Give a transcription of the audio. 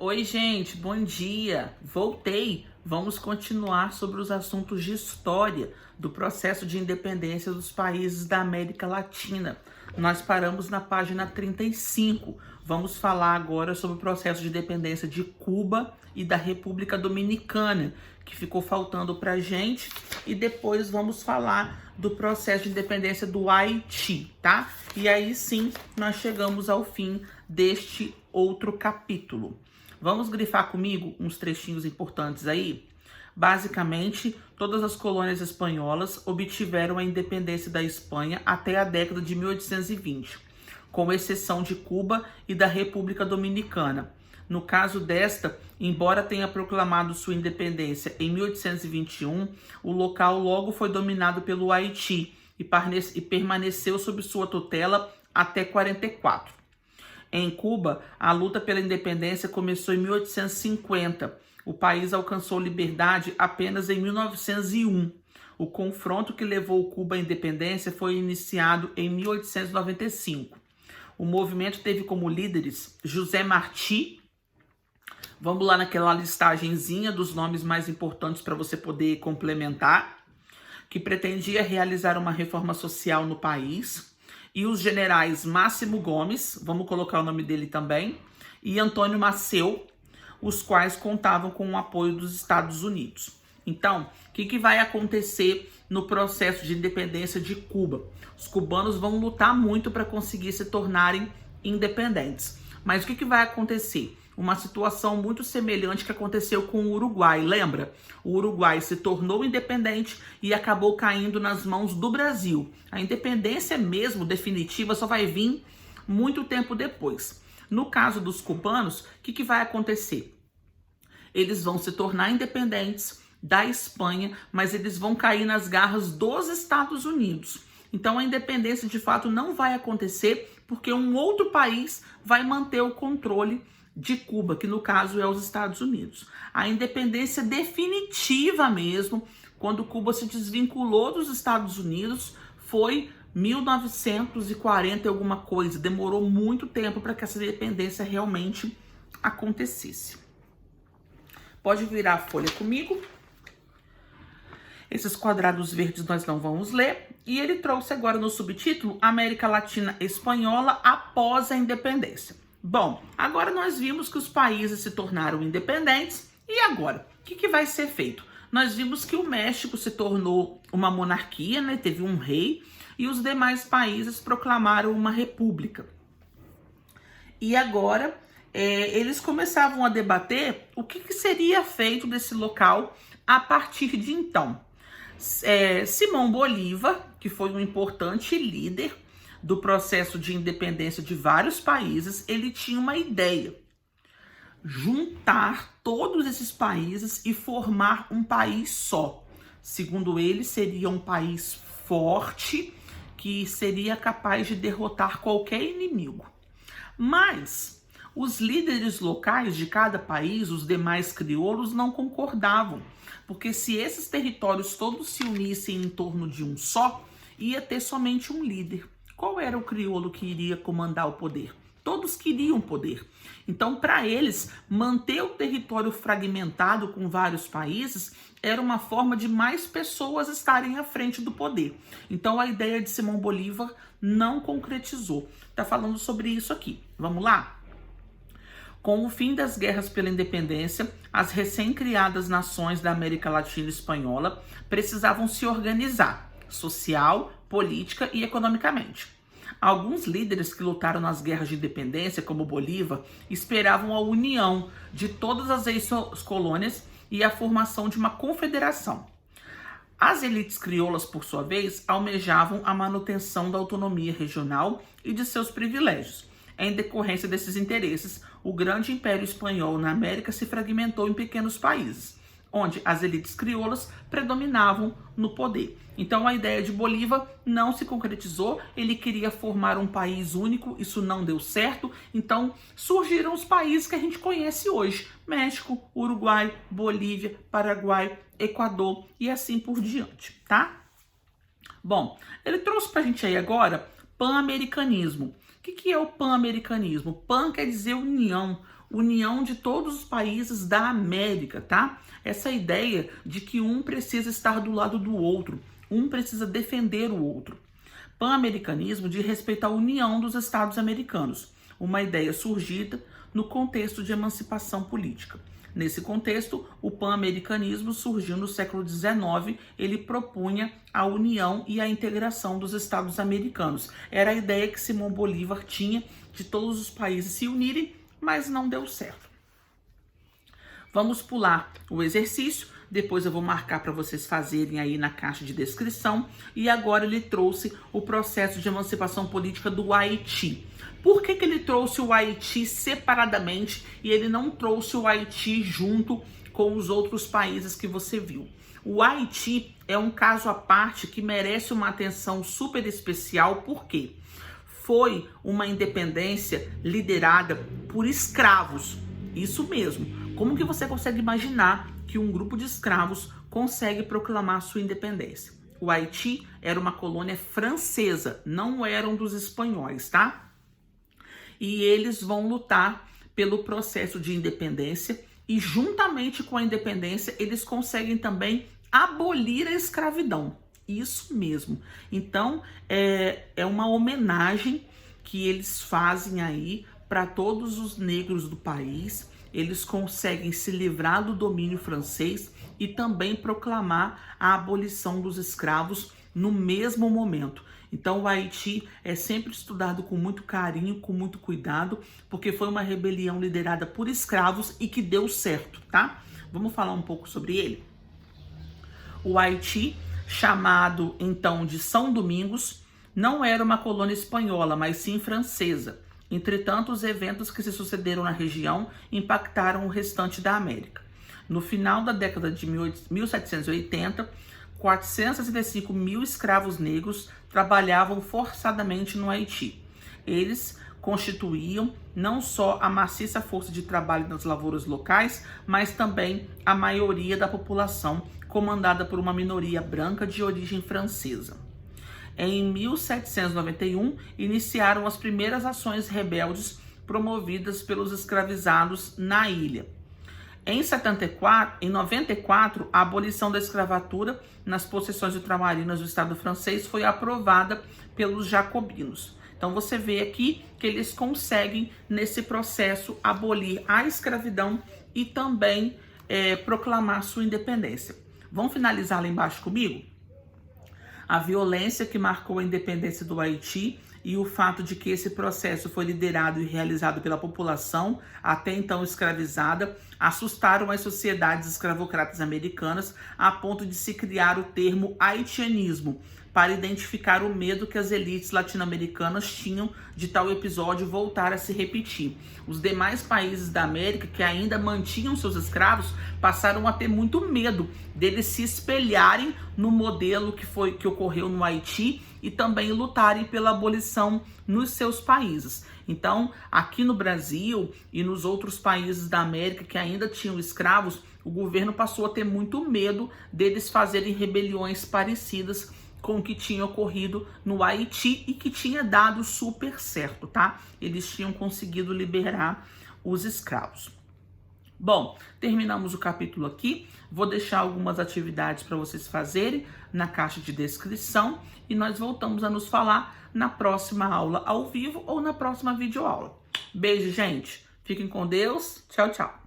Oi, gente, bom dia. Voltei. Vamos continuar sobre os assuntos de história do processo de independência dos países da América Latina. Nós paramos na página 35. Vamos falar agora sobre o processo de independência de Cuba e da República Dominicana, que ficou faltando para a gente. E depois vamos falar do processo de independência do Haiti, tá? E aí sim, nós chegamos ao fim deste outro capítulo. Vamos grifar comigo uns trechinhos importantes aí? Basicamente, todas as colônias espanholas obtiveram a independência da Espanha até a década de 1820, com exceção de Cuba e da República Dominicana. No caso desta, embora tenha proclamado sua independência em 1821, o local logo foi dominado pelo Haiti e permaneceu sob sua tutela até 44. Em Cuba, a luta pela independência começou em 1850. O país alcançou liberdade apenas em 1901. O confronto que levou Cuba à independência foi iniciado em 1895. O movimento teve como líderes José Martí. Vamos lá naquela listagenzinha dos nomes mais importantes para você poder complementar, que pretendia realizar uma reforma social no país. E os generais Máximo Gomes, vamos colocar o nome dele também, e Antônio Maceo, os quais contavam com o apoio dos Estados Unidos. Então, o que vai acontecer no processo de independência de Cuba? Os cubanos vão lutar muito para conseguir se tornarem independentes. Mas o que vai acontecer? Uma situação muito semelhante que aconteceu com o Uruguai, lembra? O Uruguai se tornou independente e acabou caindo nas mãos do Brasil. A independência mesmo, definitiva, só vai vir muito tempo depois. No caso dos cubanos, o que vai acontecer? Eles vão se tornar independentes da Espanha, mas eles vão cair nas garras dos Estados Unidos. Então a independência de fato não vai acontecer porque um outro país vai manter o controle de Cuba, que no caso é os Estados Unidos. A independência definitiva mesmo, quando Cuba se desvinculou dos Estados Unidos, foi 1940 e alguma coisa. Demorou muito tempo para que essa independência realmente acontecesse. Pode virar a folha comigo. Esses quadrados verdes nós não vamos ler. E ele trouxe agora no subtítulo América Latina Espanhola após a independência. Bom, agora nós vimos que os países se tornaram independentes. E agora? O que vai ser feito? Nós vimos que o México se tornou uma monarquia, né? Teve um rei, e os demais países proclamaram uma república. E agora eles começavam a debater o que seria feito desse local a partir de então. Simão Bolívar, que foi um importante líder do processo de independência de vários países, ele tinha uma ideia: juntar todos esses países e formar um país só. Segundo ele, seria um país forte que seria capaz de derrotar qualquer inimigo. Mas os líderes locais de cada país, os demais crioulos, não concordavam, porque se esses territórios todos se unissem em torno de um só, ia ter somente um líder. Qual era o crioulo que iria comandar o poder? Todos queriam poder. Então, para eles, manter o território fragmentado com vários países era uma forma de mais pessoas estarem à frente do poder. Então, a ideia de Simão Bolívar não concretizou. Está falando sobre isso aqui. Vamos lá? Com o fim das guerras pela independência, as recém-criadas nações da América Latina e Espanhola precisavam se organizar social, política e economicamente. Alguns líderes que lutaram nas guerras de independência, como Bolívar, esperavam a união de todas as ex-colônias e a formação de uma confederação. As elites crioulas, por sua vez, almejavam a manutenção da autonomia regional e de seus privilégios. Em decorrência desses interesses, o grande Império Espanhol na América se fragmentou em pequenos países, onde as elites crioulas predominavam no poder. Então a ideia de Bolívar não se concretizou, ele queria formar um país único, isso não deu certo, então surgiram os países que a gente conhece hoje: México, Uruguai, Bolívia, Paraguai, Equador e assim por diante, tá? Bom, ele trouxe pra gente aí agora pan-americanismo. O que é o pan-americanismo? Pan quer dizer união, união de todos os países da América, tá? Essa ideia de que um precisa estar do lado do outro, um precisa defender o outro. Pan-americanismo diz respeito à união dos Estados americanos, uma ideia surgida no contexto de emancipação política. Nesse contexto, o pan-americanismo surgiu no século XIX, ele propunha a união e a integração dos Estados americanos. Era a ideia que Simão Bolívar tinha de todos os países se unirem, mas não deu certo. Vamos pular o exercício, depois eu vou marcar para vocês fazerem aí na caixa de descrição. E agora ele trouxe o processo de emancipação política do Haiti. Por que ele trouxe o Haiti separadamente e ele não trouxe o Haiti junto com os outros países que você viu? O Haiti é um caso à parte que merece uma atenção super especial, porque foi uma independência liderada por escravos. Isso mesmo. Como que você consegue imaginar que um grupo de escravos consegue proclamar sua independência? O Haiti era uma colônia francesa, não eram dos espanhóis, tá? E eles vão lutar pelo processo de independência e, juntamente com a independência, eles conseguem também abolir a escravidão. Isso mesmo. Então, é uma homenagem que eles fazem aí para todos os negros do país. Eles conseguem se livrar do domínio francês e também proclamar a abolição dos escravos no mesmo momento. Então o Haiti é sempre estudado com muito carinho, com muito cuidado, porque foi uma rebelião liderada por escravos e que deu certo, tá? Vamos falar um pouco sobre ele? O Haiti, chamado então de São Domingos, não era uma colônia espanhola, mas sim francesa. Entretanto, os eventos que se sucederam na região impactaram o restante da América. No final da década de 1780, 465 mil escravos negros trabalhavam forçadamente no Haiti. Eles constituíam não só a maciça força de trabalho nas lavouras locais, mas também a maioria da população, comandada por uma minoria branca de origem francesa. Em 1791, iniciaram as primeiras ações rebeldes promovidas pelos escravizados na ilha. Em 94, a abolição da escravatura nas possessões ultramarinas do Estado francês foi aprovada pelos jacobinos. Então você vê aqui que eles conseguem, nesse processo, abolir a escravidão e também proclamar sua independência. Vamos finalizar lá embaixo comigo? A violência que marcou a independência do Haiti e o fato de que esse processo foi liderado e realizado pela população, até então escravizada, assustaram as sociedades escravocratas americanas a ponto de se criar o termo haitianismo, para identificar o medo que as elites latino-americanas tinham de tal episódio voltar a se repetir. Os demais países da América que ainda mantinham seus escravos passaram a ter muito medo deles se espelharem no modelo que ocorreu no Haiti e também lutarem pela abolição nos seus países. Então, aqui no Brasil e nos outros países da América que ainda tinham escravos, o governo passou a ter muito medo deles fazerem rebeliões parecidas com o que tinha ocorrido no Haiti e que tinha dado super certo, tá? Eles tinham conseguido liberar os escravos. Bom, terminamos o capítulo aqui. Vou deixar algumas atividades para vocês fazerem na caixa de descrição e nós voltamos a nos falar na próxima aula ao vivo ou na próxima videoaula. Beijo, gente. Fiquem com Deus. Tchau, tchau.